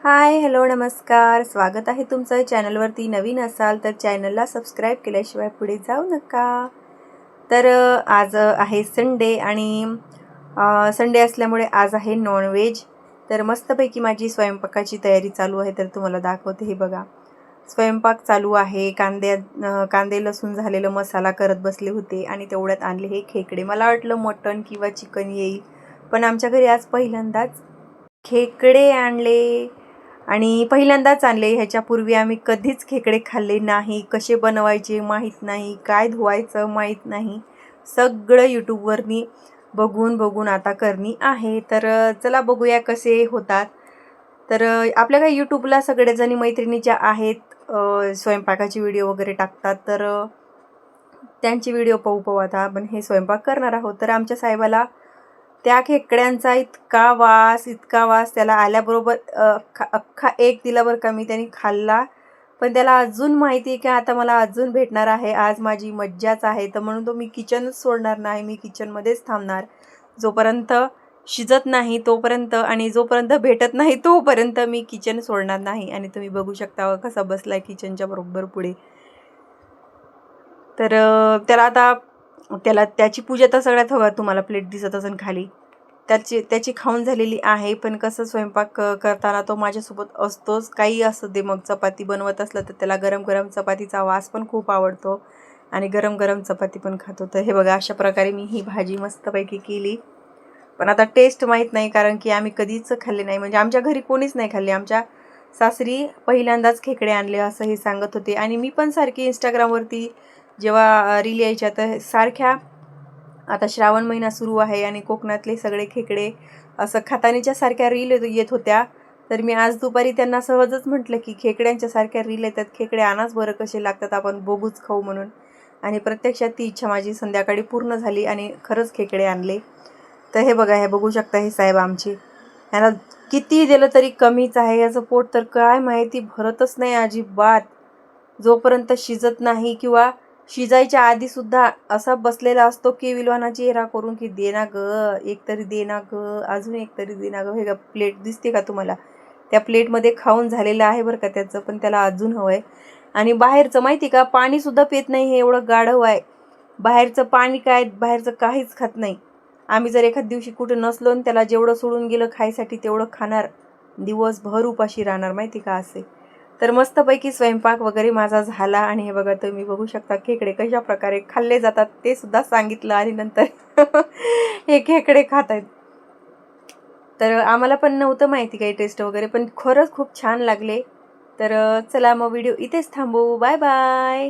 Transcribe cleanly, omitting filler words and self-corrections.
Hi hello नमस्कार, स्वागत आहे तुमचं चॅनलवरती. नवीन असाल तर चॅनलला सबस्क्राईब केल्याशिवाय पुढे जाऊ नका. तर आज आहे संडे आणि संडे असल्यामुळे आज आहे नॉनव्हेज. तर मस्तपैकी माझी स्वयंपाकाची तयारी चालू आहे. तर तुम्हाला दाखवते. हे बघा, स्वयंपाक चालू आहे. कांदे लसूण झालेलं मसाला करत बसले होते आणि तेवढ्यात आणले हे खेकडे. मला वाटलं मटण किंवा चिकन येईल, पण आमच्या घरी आज पहिल्यांदाच खेकडे आणले आणि पहिल्यांदाच आणले. ह्याच्यापूर्वी आम्ही कधीच खेकडे खाल्ले नाही. कसे बनवायचे माहीत नाही, काय धुवायचं माहीत नाही. सगळं यूट्यूबवरनी बघून बघून आता करणी आहे. तर चला बघूया कसे होतात. तर आपल्या काही यूट्यूबला सगळेजणी मैत्रिणी ज्या आहेत स्वयंपाकाची व्हिडिओ वगैरे टाकतात, तर त्यांची व्हिडिओ पाहू आता आपण हे स्वयंपाक करणार आहोत. तर आमच्या साहेबाला त्या खेकड्यांचा इतका वास त्याला आल्याबरोबर अख्खा एक दिला बरं का. मी त्यांनी खाल्ला, पण त्याला अजून माहिती आहे की आता मला अजून भेटणार आहे. आज माझी मज्जाच आहे. तर म्हणून तो मी किचनच सोडणार नाही. मी किचनमध्येच थांबणार जोपर्यंत शिजत नाही तोपर्यंत, आणि जोपर्यंत भेटत नाही तोपर्यंत मी किचन सोडणार नाही. आणि तुम्ही बघू शकता कसा बसलाय किचनच्या बरोबर पुढे. तर त्याची पूजा तर सगळ्यात हवा. तुम्हाला प्लेट दिसत असेल खाली, त्याची खाऊन झालेली आहे. पण कसं स्वयंपाक करताना तो माझ्यासोबत असतोच. काही असं दे, मग चपाती बनवत असलं तर त्याला गरम गरम चपातीचा वास पण खूप आवडतो आणि गरम गरम चपाती पण खातो. तर हे बघा, अशा प्रकारे मी ही भाजी मस्तपैकी केली. पण आता टेस्ट माहीत नाही, कारण की आम्ही कधीच खाल्ले नाही. म्हणजे आमच्या घरी कोणीच नाही खाल्ले. आमच्या सासरी पहिल्यांदाच खेकडे आणले असं हे सांगत होते. आणि मी पण सारखी इंस्टाग्रामवरती जेव्हा रील यायच्या तर सारख्या, आता श्रावण महिना सुरू आहे आणि कोकणातले सगळे खेकडे असं खातानीच्या सारख्या रील येत होत्या. तर मी आज दुपारी त्यांना सहजच म्हटलं की खेकड्यांच्या सारख्या रील येतात, खेकडे आणाच बरं कसे लागतात, आपण बघूच खाऊ म्हणून. आणि प्रत्यक्षात ती इच्छा माझी संध्याकाळी पूर्ण झाली आणि खरंच खेकडे आणले. तर हे बघा, हे बघू शकता, हे साहेब आमचे, ह्याला किती दिलं तरी कमीच आहे. याचं पोट तर काय माहिती भरतच नाही अजिबात. जोपर्यंत शिजत नाही किंवा शिजायच्या आधीसुद्धा असा बसलेला असतो की विलवाना चेहरा करून की दे ना ग, एक तरी दे ना ग, अजून एक तरी दे ना ग. हे का प्लेट दिसते का तुम्हाला? त्या प्लेटमध्ये खाऊन झालेलं आहे बरं का त्याचं, पण त्याला अजून हवं आहे. आणि बाहेरचं माहिती का, पाणीसुद्धा पित नाही. हे एवढं गाढव आहे. बाहेरचं पाणी काय, बाहेरचं काहीच खात नाही. आम्ही जर एखाद दिवशी कुठं नसलो आणि त्याला जेवढं सोडून गेलं खायसाठी तेवढं खाणार, दिवसभर उपाशी राहणार माहिती का असे. तर मस्तपैकी स्वयंपाक वगैरे माझा झाला. आणि हे बघा, तुम्ही बघू शकता खेकडे कशा प्रकारे खाल्ले जातात ते सुद्धा सांगितलं. आणि नंतर हे खेकडे खात आहेत. तर आम्हाला पण नव्हतं माहिती काही टेस्ट वगैरे, पण खरंच खूप छान लागले. तर चला मग व्हिडिओ इथेच थांबू. Bye bye.